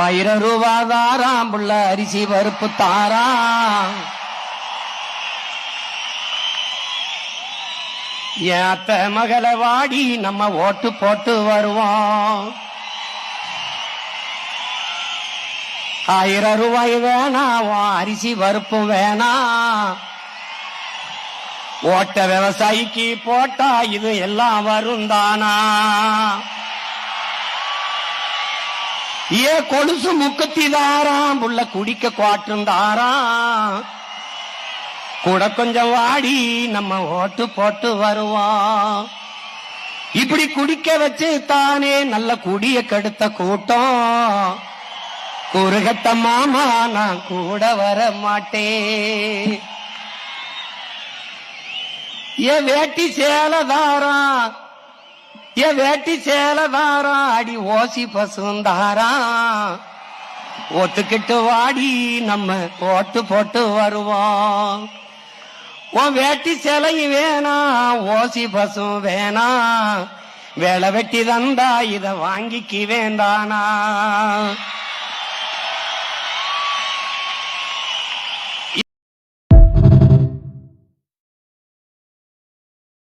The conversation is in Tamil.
1000 ரூபாய் தாராம் புள்ள அரிசி பருப்பு தாராம். ஏத்த மகள வாடி நம்ம ஓட்டு போட்டு வருவோம். 1000 ரூபாய் வேணாம், அரிசி பருப்பு வேணாம். ஓட்ட விவசாயிக்கு போட்டா இது எல்லாம் வரும் தானா? ஏ கொலுசு முக்கத்தி தாராம் புள்ள குடிக்க குவாட்டும் தாராம். கூட கொஞ்சம் வாடி நம்ம ஓட்டு போட்டு வருவோம். இப்படி குடிக்க வச்சு தானே நல்ல குடிய கெடுத்த கூட்டம். குறுகட்ட மாமா நான் கூட வர மாட்டேன். ஏ வேட்டி சேலதாரம், ஏ வேட்டி சேலதாரம், அடி ஓசி பசுந்தாராம். ஒத்துக்கிட்டு வாடி நம்ம ஓட்டு போட்டு வருவோம். உன் வேட்டி சேலையும் வேணாம், ஓசி பசும் வேணாம். வேலை வெட்டி தந்தா இத வாங்கிக்கு வேண்டானா?